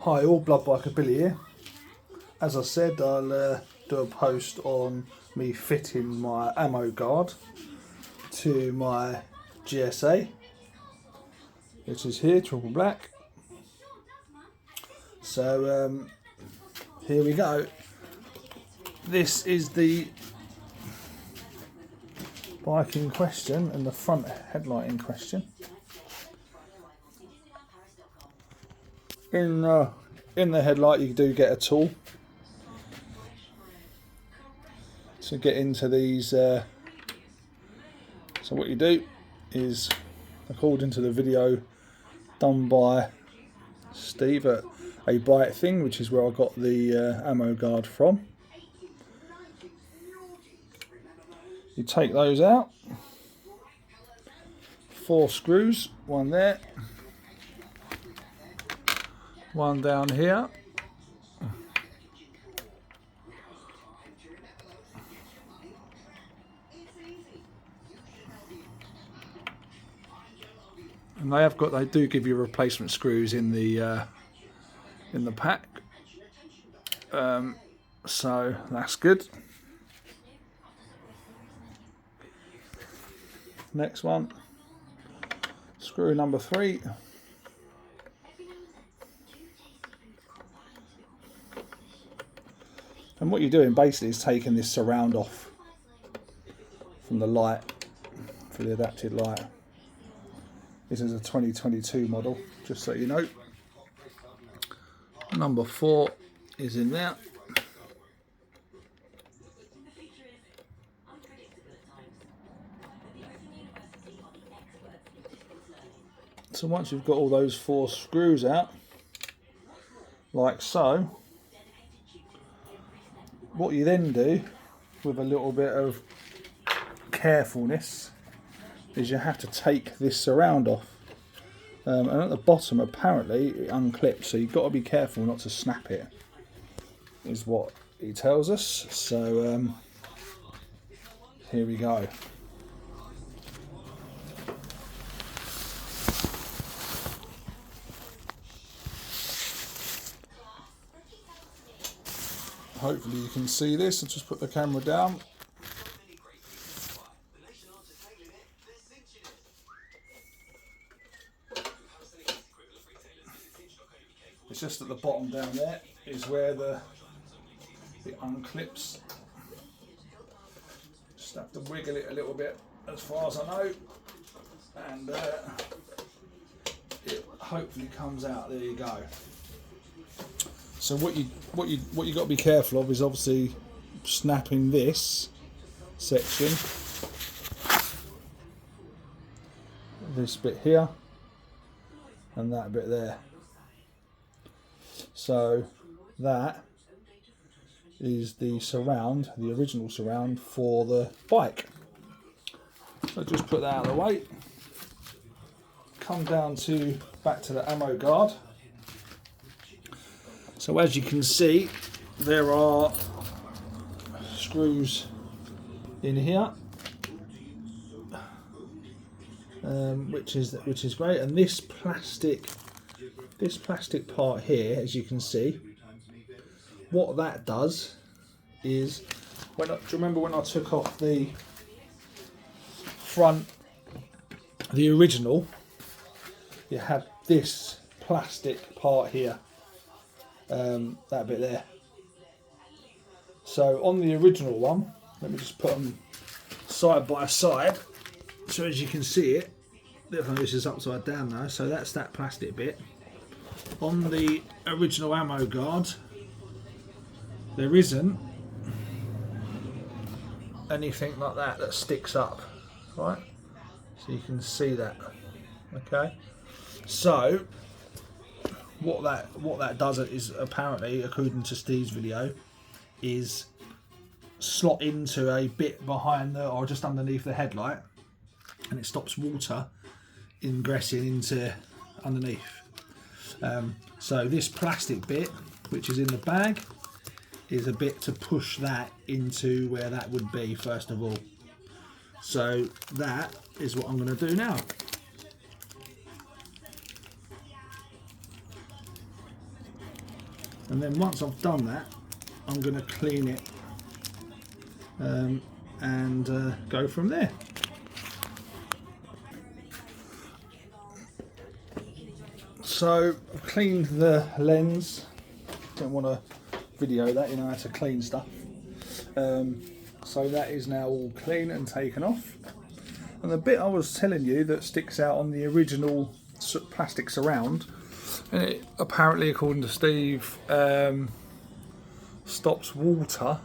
Hi all, Blood Biker Billy here. As I said, I'll do a post on me fitting my ammo guard to my GSA, which is here, triple black. So here we go. This is the bike in question and the front headlight in question. In the headlight you do get a tool to get into these. So what you do is, according to the video done by Steve at A Bite Thing, which is where I got the ammo guard from, you take those out, 4 screws, one there, one down here, and they do give you replacement screws in the pack, so that's good. Next one, screw number 3. And what you're doing basically is taking this surround off from the light, for the adapted light. This is a 2022 model, just so you know. Number 4 is in there. So once you've got all those 4 screws out, like so, what you then do, with a little bit of carefulness, is you have to take this surround off. And at the bottom, apparently, it unclips, so you've got to be careful not to snap it, is what he tells us. So, here we go. Hopefully you can see this. I'll just put the camera down. It's just at the bottom down there is where it unclips. Just have to wiggle it a little bit, as far as I know, and it hopefully comes out. There you go. So what you got to be careful of is obviously snapping this section, this bit here, and that bit there. So that is the surround, the original surround for the bike. So just put that out of the way. Come down back to the ammo guard. So as you can see, there are screws in here, which is great. And this plastic part here, as you can see, what that does is, do you remember when I took off the front, the original, you had this plastic part here. That bit there. So on the original one, let me just put them side by side, so as you can see it, this is upside down now, so that's that plastic bit. On the original ammo guard, there isn't anything like that sticks up, right? So you can see that, okay? So what that does is, apparently, according to Steve's video, is slot into a bit behind or just underneath the headlight, and it stops water ingressing into underneath. So this plastic bit, which is in the bag, is a bit to push that into where that would be first of all. So that is what I'm going to do now. And then once I've done that, I'm going to clean it and go from there. So I've cleaned the lens. Don't want to video that, you know how to clean stuff. So that is now all clean and taken off. And the bit I was telling you that sticks out on the original plastic surround, and it apparently, according to Steve, stops water,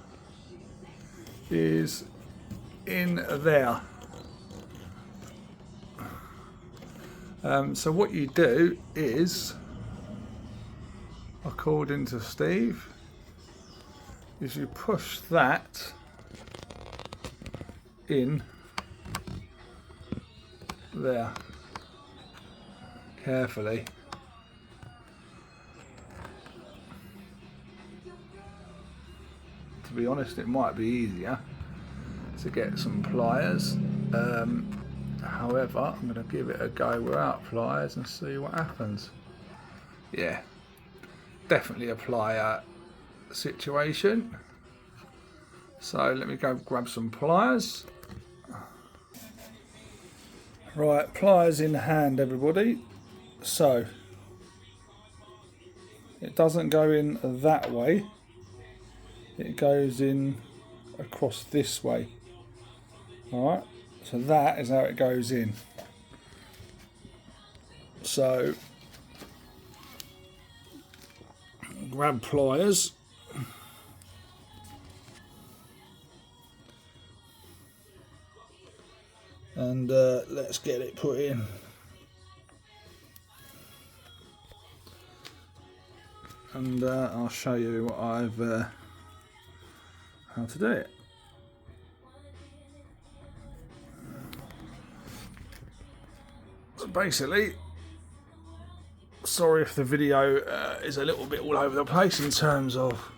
is in there. So what you do is, according to Steve, is you push that in there carefully. To be honest, it might be easier to get some pliers. However, I'm going to give it a go without pliers and see what happens. Yeah, definitely a plier situation. So let me go grab some pliers. Right, pliers in hand, everybody. So it doesn't go in that way, it goes in across this way. Alright, so that is how it goes in. So grab pliers. And let's get it put in. And I'll show you what I've how to do it. So basically, sorry if the video is a little bit all over the place in terms of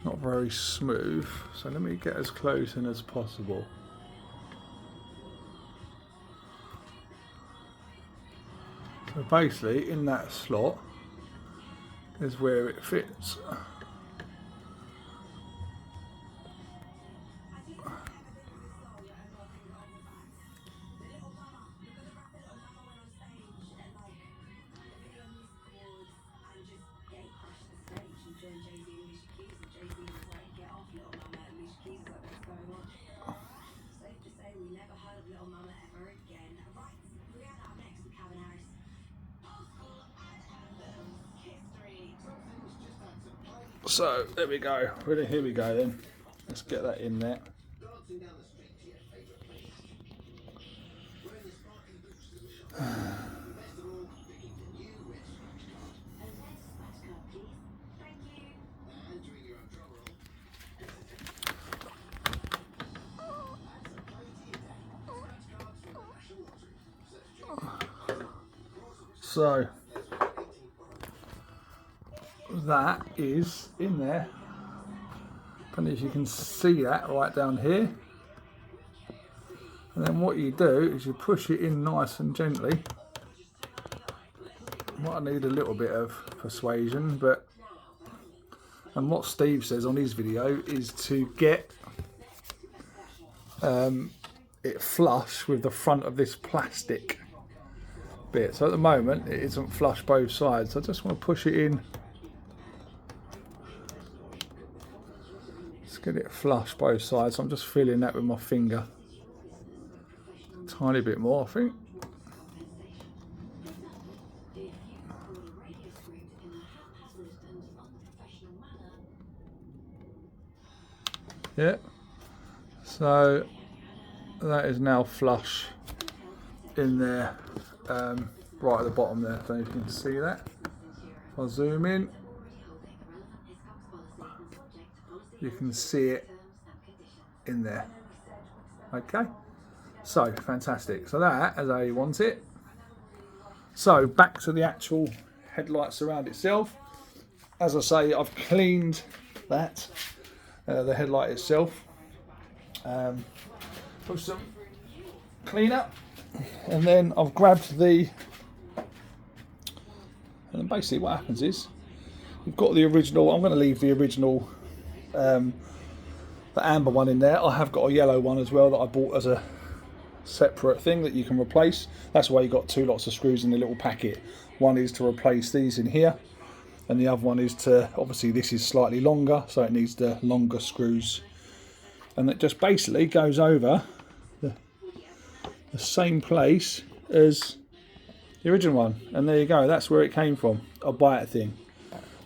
not very smooth. So let me get as close in as possible. So basically, in that slot is where it fits. So there we go. Really, here we go then. Let's get that in there. So that is in there. I don't know if you can see that right down here. And then what you do is you push it in nice and gently. Might need a little bit of persuasion, but and what Steve says on his video is to get it flush with the front of this plastic bit. So at the moment it isn't flush both sides. So I just want to push it in. Let's get it flush both sides. So I'm just feeling that with my finger. A tiny bit more, I think. Yeah. So that is now flush in there, right at the bottom there. I don't know if you can see that. If I zoom in, you can see it in there. Okay, so fantastic. So that is how you want it. So back to the actual headlight surround itself. As I say, I've cleaned that, the headlight itself. Put some cleaner, and then I've grabbed the, and then basically what happens is We've got the original. I'm going to leave the original, the amber one in there. I have got a yellow one as well that I bought as a separate thing that you can replace. That's why you got two lots of screws in the little packet. One is to replace these in here, and the other one is to, obviously this is slightly longer, so it needs the longer screws, and it just basically goes over the same place as the original one. And there you go, that's where it came from, a LOOK.AT thing.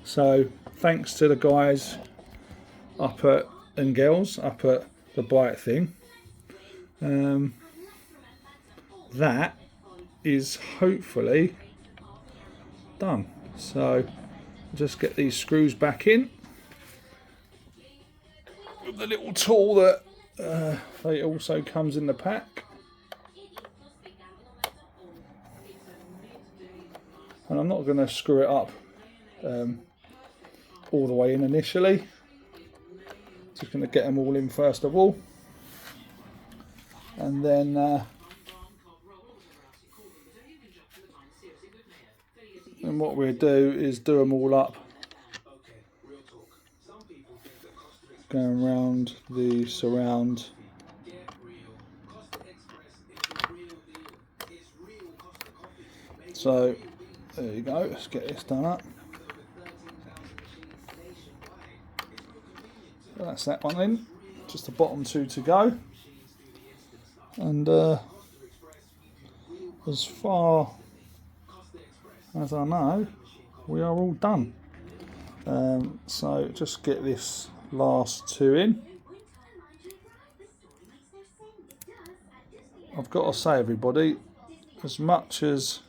So thanks to the guys up at, and girls up at the LOOK.AT thing. That is hopefully done. So just get these screws back in with the little tool that they also comes in the pack. And I'm not going to screw it up all the way in initially. Just going to get them all in first of all, and then and what we'll do is do them all up, going around the surround. So there you go, let's get this done up. So that's that one in, just the bottom two to go. And as far as I know, we are all done. So just get this last two in. I've got to say, everybody, as much as,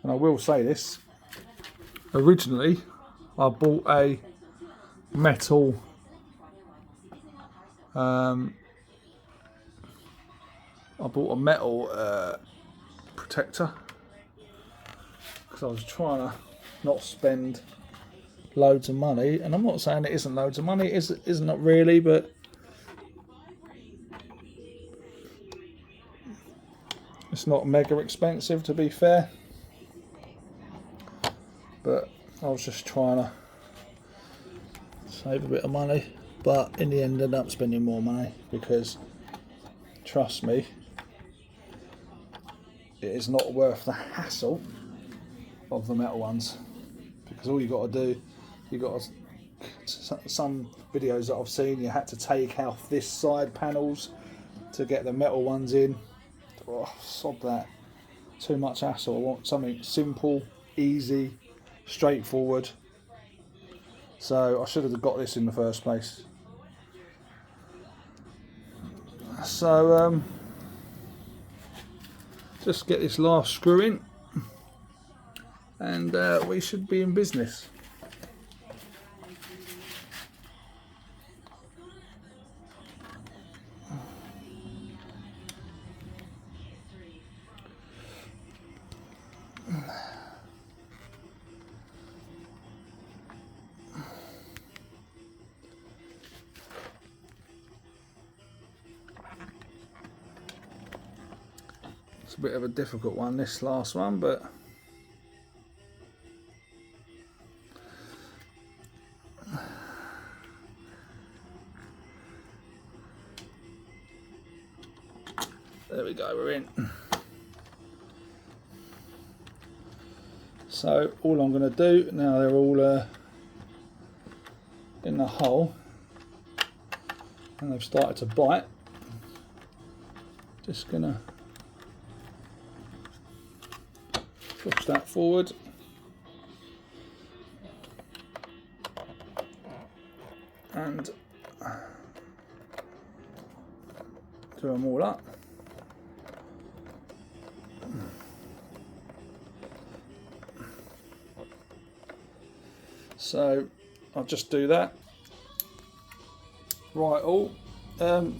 and I will say this, originally I bought a metal protector, because I was trying to not spend loads of money, and I'm not saying it isn't loads of money, it is not really, but it's not mega expensive, to be fair. But I was just trying to save a bit of money, but in the end ended up spending more money, because trust me, it is not worth the hassle of the metal ones, because all you got to do, you got to, some videos that I've seen, you had to take out this side panels to get the metal ones in. Oh, sod that, too much hassle. I want something simple, easy, straightforward. So I should have got this in the first place. So just get this last screw in, and we should be in business. It's a bit of a difficult one, this last one, but there we go, we're in. So all I'm going to do, now they're all in the hole and they've started to bite, just going to push that forward and do them all up. So I'll just do that. Right, all.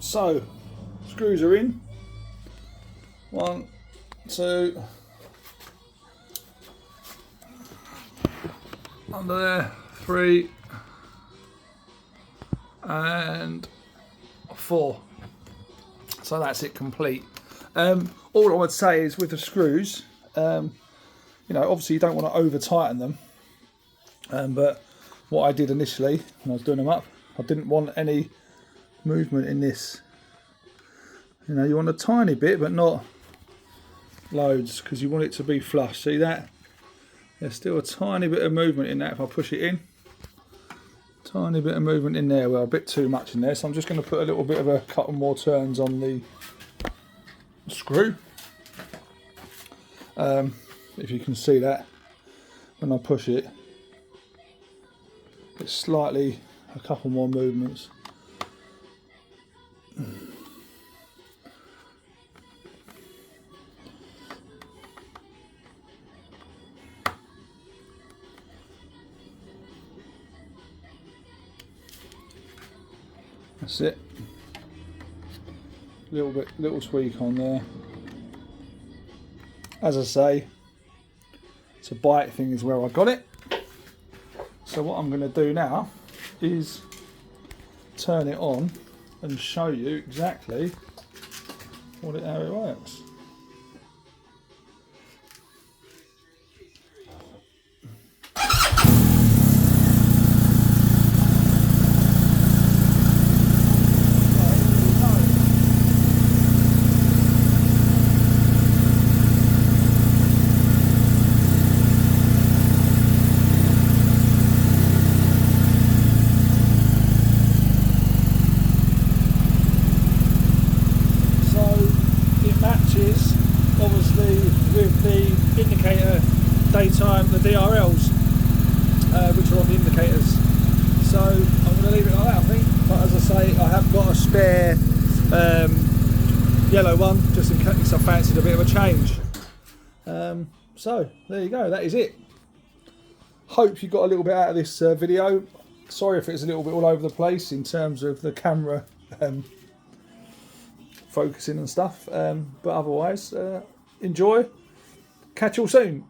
So screws are in. 1, 2, under there, 3, and 4. So that's it complete. All I would say is with the screws, you know, obviously you don't want to over tighten them, But what I did initially when I was doing them up, I didn't want any movement in this. You know, you want a tiny bit, but not loads, because you want it to be flush. See that? There's still a tiny bit of movement in that if I push it in. Tiny bit of movement in there, well, a bit too much in there, so I'm just going to put a little bit of a couple more turns on the screw. If you can see that, when I push it, it's slightly a couple more movements. That's it. Little tweak on there. As I say, it's a bite thing is where I got it. So what I'm going to do now is turn it on and show you exactly how it works. With the indicator daytime, the DRLs, which are on the indicators. So I'm going to leave it like that, I think. But as I say, I have got a spare yellow one, just in case I fancied a bit of a change. So there you go, that is it. Hope you got a little bit out of this video. Sorry if it's a little bit all over the place in terms of the camera focusing and stuff, but otherwise enjoy. Catch you all soon.